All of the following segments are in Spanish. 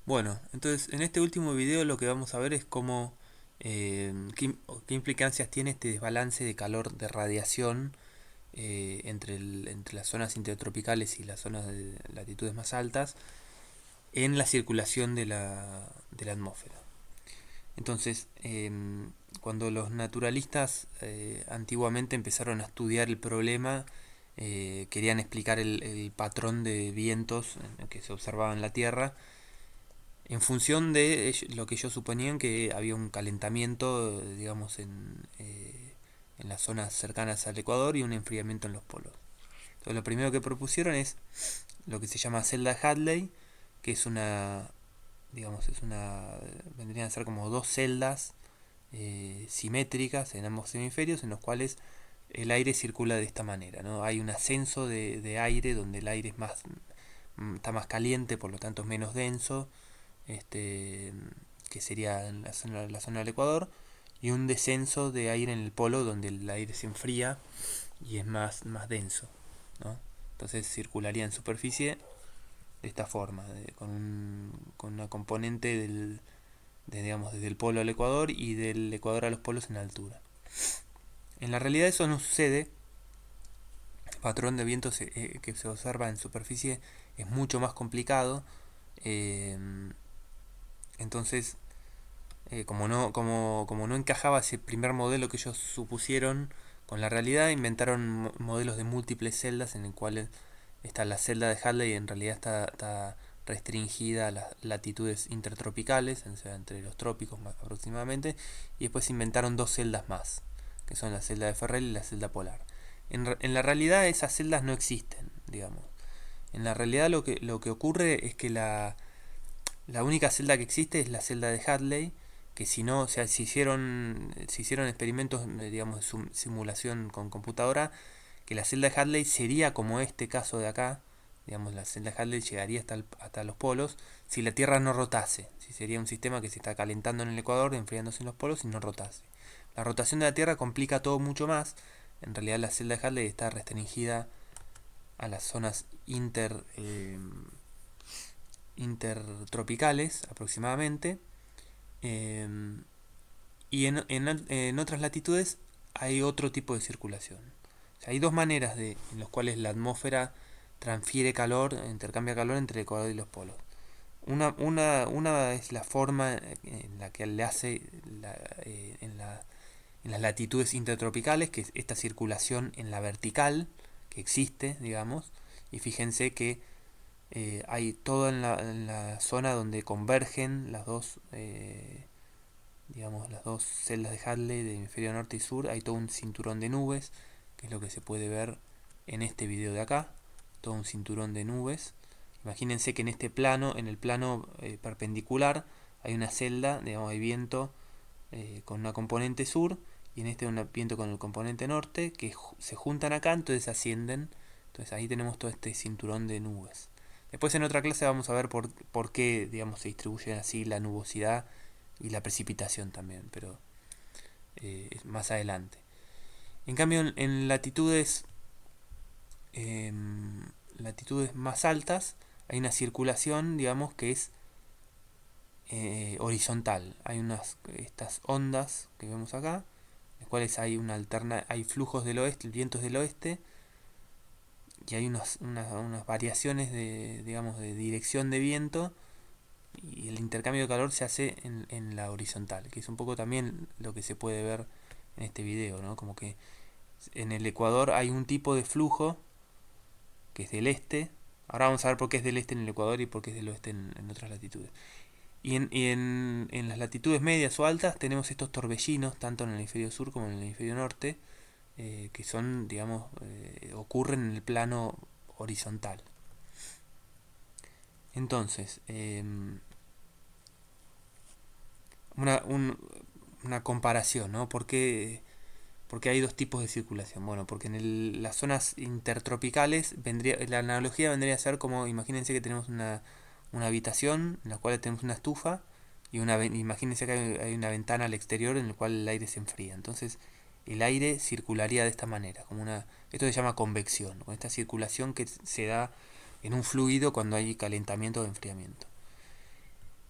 Bueno, entonces en este último video lo que vamos a ver es cómo, qué implicancias tiene este desbalance de calor de radiación entre las zonas intertropicales y las zonas de latitudes más altas en la circulación de la atmósfera. Entonces, cuando los naturalistas antiguamente empezaron a estudiar el problema, querían explicar el patrón de vientos que se observaba en la Tierra, en función de lo que ellos suponían que había un calentamiento, digamos, en las zonas cercanas al Ecuador y un enfriamiento en los polos. Entonces, lo primero que propusieron es lo que se llama celda de Hadley, que es una, digamos, vendrían a ser como dos celdas simétricas en ambos hemisferios, en los cuales el aire circula de esta manera, ¿no? Hay un ascenso de aire donde el aire es está más caliente, por lo tanto es menos denso, este, que sería en la zona del Ecuador, y un descenso de aire en el polo donde el aire se enfría y es más denso, ¿no? Entonces circularía en superficie de esta forma, con una componente digamos, desde el polo al Ecuador y del Ecuador a los polos en altura. En la realidad eso no sucede. El patrón de viento que se observa en superficie es mucho más complicado. eh, entonces, como no encajaba ese primer modelo que ellos supusieron con la realidad, inventaron modelos de múltiples celdas en el cual está la celda de Hadley y en realidad está restringida a las latitudes intertropicales, o sea, entre los trópicos más aproximadamente, y después inventaron dos celdas más, que son la celda de Ferrel y la celda polar. En la realidad esas celdas no existen, digamos. En la realidad lo que ocurre es que la única celda que existe es la celda de Hadley, que si no, o sea, se hicieron experimentos, digamos, de simulación con computadora, que la celda de Hadley sería como este caso de acá, digamos, la celda de Hadley llegaría hasta los polos si la Tierra no rotase, si sería un sistema que se está calentando en el Ecuador, enfriándose en los polos y no rotase. La rotación de la Tierra complica todo mucho más. En realidad la celda de Hadley está restringida a las zonas intertropicales aproximadamente. eh, y en otras latitudes hay otro tipo de circulación. O sea, hay dos maneras en las cuales la atmósfera transfiere calor, intercambia calor entre el Ecuador y los polos. Una es la forma en la que le hace en las latitudes intertropicales, que es esta circulación en la vertical que existe, digamos. Y fíjense que hay todo en la zona donde convergen digamos, las dos celdas de Hadley de hemisferio norte y sur. Hay todo un cinturón de nubes, que es lo que se puede ver en este video de acá. Todo un cinturón de nubes. Imagínense que en este plano, en el plano perpendicular, hay una celda, digamos, hay viento con una componente sur y en este un viento con el componente norte que se juntan acá, entonces ascienden. Entonces ahí tenemos todo este cinturón de nubes. Después en otra clase vamos a ver por qué, digamos, se distribuye así la nubosidad y la precipitación también, pero más adelante. En cambio, en latitudes más altas hay una circulación, digamos, que es horizontal. Hay estas ondas que vemos acá, en las cuales hay flujos del oeste, vientos del oeste, y hay unas variaciones digamos, de dirección de viento, y el intercambio de calor se hace en la horizontal, que es un poco también lo que se puede ver en este video, ¿no? Como que en el Ecuador hay un tipo de flujo que es del este. Ahora vamos a ver por qué es del este en el Ecuador y por qué es del oeste en otras latitudes. Y en las latitudes medias o altas tenemos estos torbellinos, tanto en el hemisferio sur como en el hemisferio norte, que son, digamos, ocurren en el plano horizontal. Entonces, una, un- una comparación, ¿no? ¿Por qué hay dos tipos de circulación? Bueno, porque en las zonas intertropicales la analogía vendría a ser como, imagínense que tenemos una habitación en la cual tenemos una estufa y imagínense que hay una ventana al exterior en la cual el aire se enfría. Entonces el aire circularía de esta manera, esto se llama convección, con esta circulación que se da en un fluido cuando hay calentamiento o enfriamiento.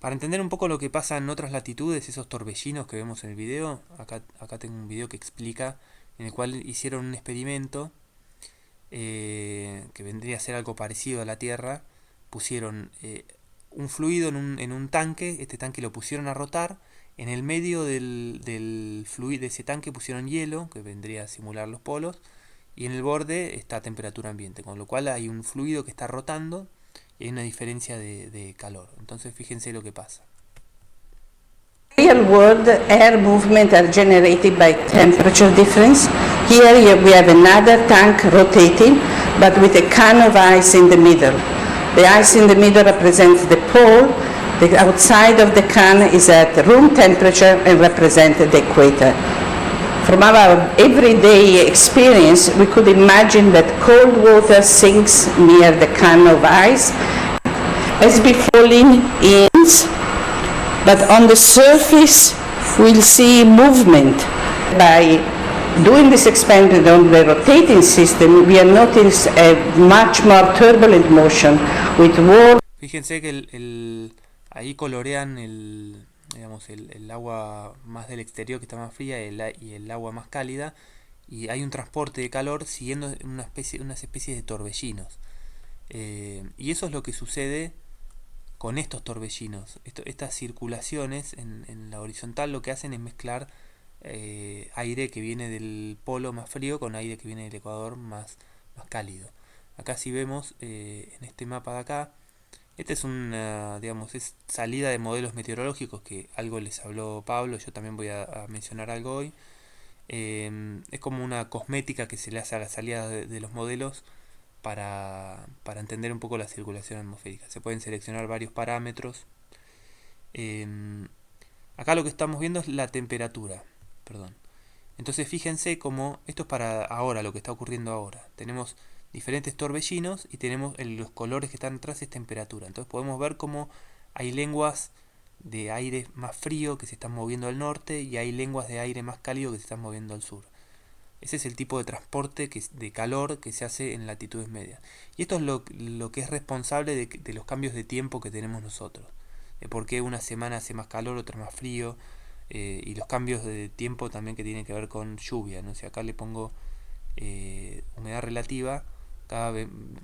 Para entender un poco lo que pasa en otras latitudes, esos torbellinos que vemos en el video, acá tengo un video que explica, en el cual hicieron un experimento que vendría a ser algo parecido a la Tierra. Pusieron un fluido en un tanque, este tanque lo pusieron a rotar, en el medio del fluido de ese tanque pusieron hielo, que vendría a simular los polos, y en el borde está a temperatura ambiente, con lo cual hay un fluido que está rotando y hay una diferencia de calor. Entonces fíjense lo que pasa. Real world air movement are generated by temperature difference. Here we have another tank rotating, but with a can of ice in the middle. The ice in the middle represents the pole. The outside of the can is at room temperature and represents the equator. From our everyday experience, we could imagine that cold water sinks near the can of ice as be falling in, but on the surface we'll see movement. By doing this experiment on the rotating system, we are noticing a much more turbulent motion with warm. Fíjense que ahí colorean digamos, el agua más del exterior que está más fría y el agua más cálida, y hay un transporte de calor siguiendo unas especies de torbellinos. Y eso es lo que sucede con estos torbellinos. Estas circulaciones en la horizontal lo que hacen es mezclar aire que viene del polo más frío con aire que viene del ecuador más cálido. Acá si vemos en este mapa de acá, esta es una, digamos, es salida de modelos meteorológicos, que algo les habló Pablo, yo también voy a mencionar algo hoy. Es como una cosmética que se le hace a la salida de los modelos para entender un poco la circulación atmosférica. Se pueden seleccionar varios parámetros. Acá lo que estamos viendo es la temperatura. Perdón. Entonces fíjense cómo esto es para ahora, lo que está ocurriendo ahora. Tenemos diferentes torbellinos y tenemos los colores que están atrás es temperatura. Entonces podemos ver cómo hay lenguas de aire más frío que se están moviendo al norte y hay lenguas de aire más cálido que se están moviendo al sur. Ese es el tipo de transporte de calor que se hace en latitudes medias. Y esto es lo que es responsable de los cambios de tiempo que tenemos nosotros. De por qué una semana hace más calor, otra más frío. Y los cambios de tiempo también que tienen que ver con lluvia, ¿no? Si acá le pongo humedad relativa, acá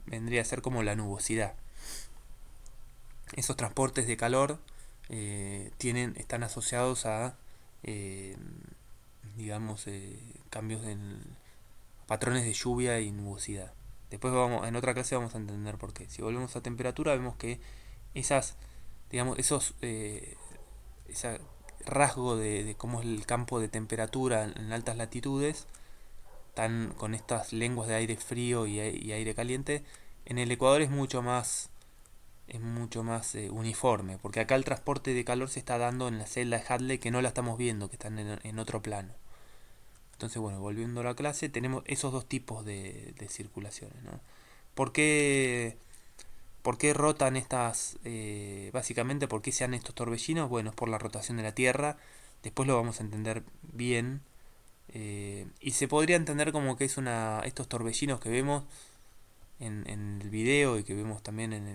vendría a ser como la nubosidad. Esos transportes de calor están asociados a digamos cambios en patrones de lluvia y nubosidad. Después en otra clase vamos a entender por qué. Si volvemos a temperatura vemos que ese rasgo de cómo es el campo de temperatura en altas latitudes, están con estas lenguas de aire frío y aire caliente. En el Ecuador es mucho más uniforme, porque acá el transporte de calor se está dando en la celda de Hadley, que no la estamos viendo, que están en otro plano. Entonces, bueno, volviendo a la clase, tenemos esos dos tipos de circulaciones, ¿no? ¿Por qué rotan estas, básicamente, por qué se dan estos torbellinos? Bueno, es por la rotación de la Tierra. Después lo vamos a entender bien. Y se podría entender como que es estos torbellinos que vemos en el video y que vemos también en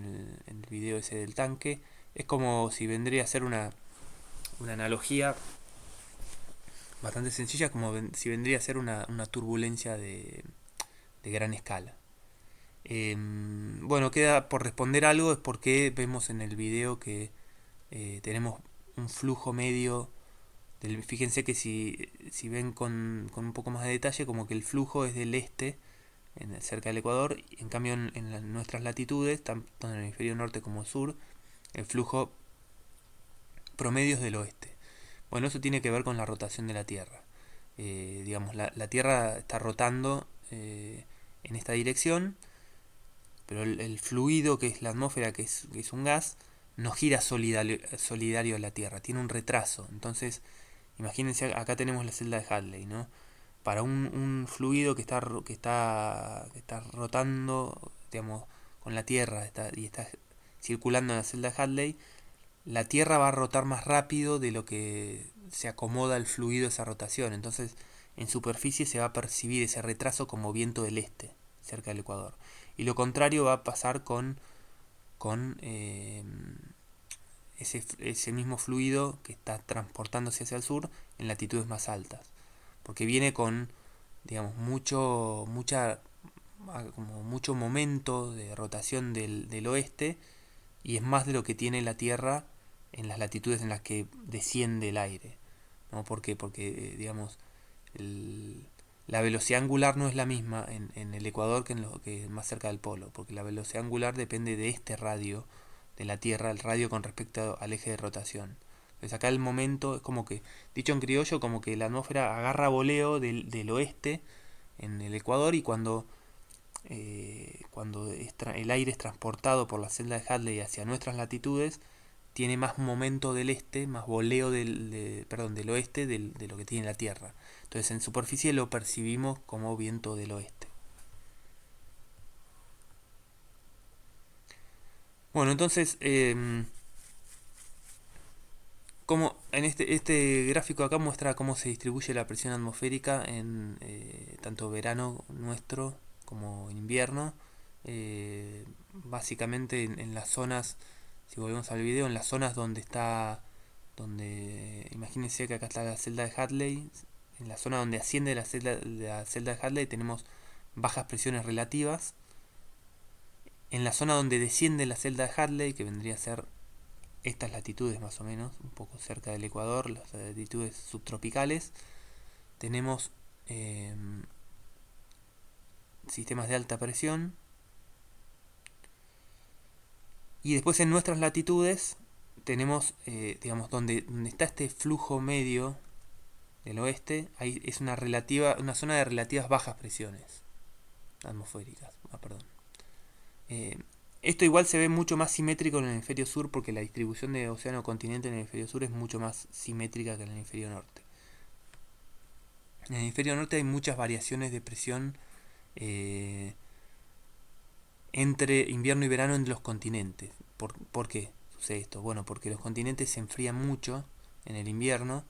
el video ese del tanque. Es como si vendría a ser una analogía bastante sencilla, como si vendría a ser una turbulencia de gran escala. Bueno, queda por responder algo, es porque vemos en el video que tenemos un flujo medio fíjense que si ven con un poco más de detalle, como que el flujo es del este, cerca del Ecuador, y en cambio en nuestras latitudes, tanto en el hemisferio norte como sur, el flujo promedio es del oeste. Bueno, eso tiene que ver con la rotación de la Tierra. Digamos, la Tierra está rotando en esta dirección, pero el fluido, que es la atmósfera, que es un gas, no gira solidario a la Tierra, tiene un retraso. Entonces, imagínense, acá tenemos la celda de Hadley, ¿no? Para un fluido que está rotando, digamos, con la Tierra y está circulando en la celda de Hadley, la Tierra va a rotar más rápido de lo que se acomoda el fluido a esa rotación. Entonces, en superficie se va a percibir ese retraso como viento del este, cerca del Ecuador. Y lo contrario va a pasar con ese mismo fluido que está transportándose hacia el sur en latitudes más altas, porque viene con, digamos, como mucho momento de rotación del oeste, y es más de lo que tiene la Tierra en las latitudes en las que desciende el aire, ¿no? ¿Por qué? Porque, digamos, la velocidad angular no es la misma en el ecuador que más cerca del polo, porque la velocidad angular depende de este radio de la Tierra, el radio con respecto al eje de rotación. Entonces acá el momento es como que, dicho en criollo, como que la atmósfera agarra voleo del oeste en el ecuador, y cuando el aire es transportado por la celda de Hadley hacia nuestras latitudes, tiene más momento del este, más voleo del oeste de lo que tiene la Tierra. Entonces en superficie lo percibimos como viento del oeste. Bueno, entonces, como en este gráfico acá muestra cómo se distribuye la presión atmosférica en tanto verano nuestro como en invierno. Básicamente en las zonas, si volvemos al video, en las zonas imagínense que acá está la celda de Hadley. En la zona donde asciende la celda de Hadley tenemos bajas presiones relativas. En la zona donde desciende la celda de Hadley, que vendría a ser estas latitudes más o menos, un poco cerca del Ecuador, las latitudes subtropicales, tenemos sistemas de alta presión. Y después en nuestras latitudes tenemos, digamos, donde está este flujo medio del oeste, ahí es una zona de relativas bajas presiones atmosféricas. Perdón. Esto igual se ve mucho más simétrico en el hemisferio sur, porque la distribución de océano-continente en el hemisferio sur es mucho más simétrica que en el hemisferio norte. En el hemisferio norte hay muchas variaciones de presión entre invierno y verano en los continentes. ¿Por qué sucede esto? Bueno, porque los continentes se enfrían mucho en el invierno,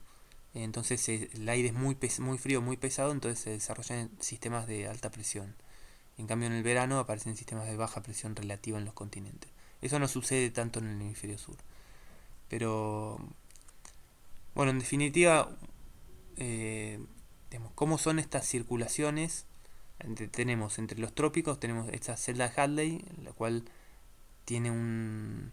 entonces el aire es muy frío, muy pesado, entonces se desarrollan sistemas de alta presión. En cambio en el verano aparecen sistemas de baja presión relativa en los continentes. Eso no sucede tanto en el hemisferio sur. Pero, bueno, en definitiva, ¿cómo son estas circulaciones? Tenemos entre los trópicos, tenemos esta celda de Hadley, la cual tiene en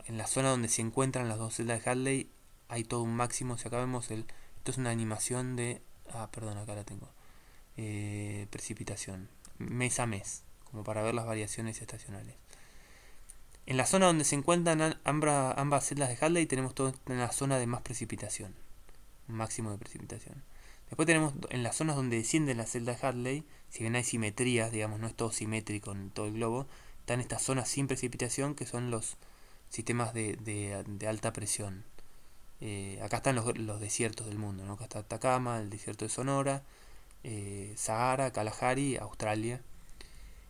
la zona donde se encuentran las dos celdas de Hadley hay todo un máximo. Si acá vemos esto es una animación de, perdón, acá la tengo, precipitación mes a mes, como para ver las variaciones estacionales. En la zona donde se encuentran ambas celdas de Hadley tenemos toda una zona de más precipitación, un máximo de precipitación. Después tenemos en las zonas donde desciende la celda de Hadley, si bien hay simetrías, digamos, no es todo simétrico en todo el globo, están estas zonas sin precipitación, que son los sistemas de alta presión. Acá están los desiertos del mundo, ¿no? Acá está Atacama, el desierto de Sonora, Sahara, Kalahari, Australia.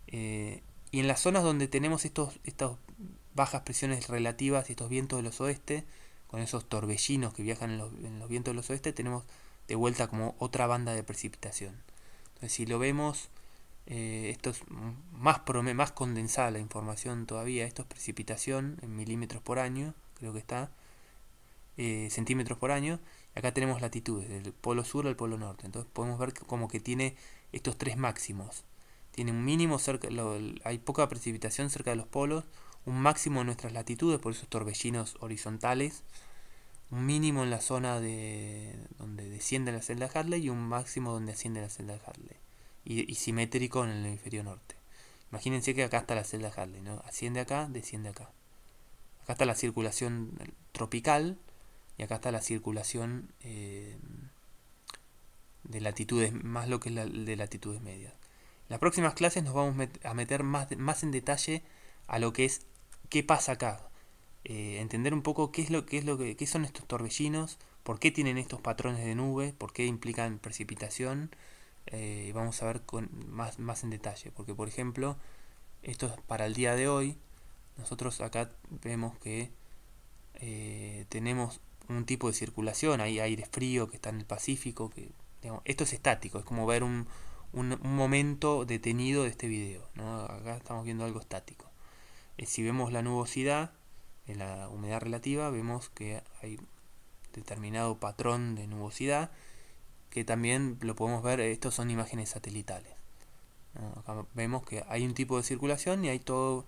Y en las zonas donde tenemos estas bajas presiones relativas y estos vientos de los oeste, con esos torbellinos que viajan en los vientos de los oeste, tenemos de vuelta como otra banda de precipitación. Entonces, si lo vemos, esto es más condensada la información todavía. Esto es precipitación en milímetros por año, creo que está, centímetros por año. Acá tenemos latitudes, del polo sur al polo norte. Entonces podemos ver como que tiene estos tres máximos. Tiene un mínimo hay poca precipitación cerca de los polos, un máximo en nuestras latitudes, por esos torbellinos horizontales, un mínimo en la zona donde desciende la celda de Hadley y un máximo donde asciende la celda de Hadley. Y simétrico en el hemisferio norte. Imagínense que acá está la celda de Hadley, ¿no? Asciende acá, desciende acá. Acá está la circulación tropical y acá está la circulación de latitudes, más lo que es de latitudes medias. En las próximas clases nos vamos a meter más en detalle a lo que es qué pasa acá. Entender un poco qué son estos torbellinos, por qué tienen estos patrones de nube, por qué implican precipitación. Vamos a ver más en detalle, porque por ejemplo, esto es para el día de hoy. Nosotros acá vemos que tenemos un tipo de circulación, hay aire frío que está en el Pacífico, digamos, esto es estático, es como ver un momento detenido de este video, ¿no? Acá estamos viendo algo estático. Si vemos la nubosidad, en la humedad relativa vemos que hay determinado patrón de nubosidad, que también lo podemos ver, estos son imágenes satelitales, ¿no? Acá vemos que hay un tipo de circulación y hay toda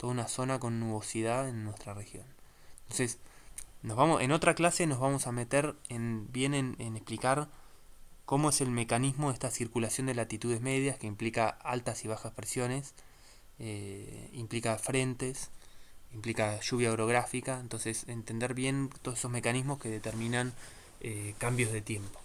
una zona con nubosidad en nuestra región. Entonces, en otra clase nos vamos a meter en explicar cómo es el mecanismo de esta circulación de latitudes medias, que implica altas y bajas presiones, implica frentes, implica lluvia orográfica. Entonces, entender bien todos esos mecanismos que determinan cambios de tiempo.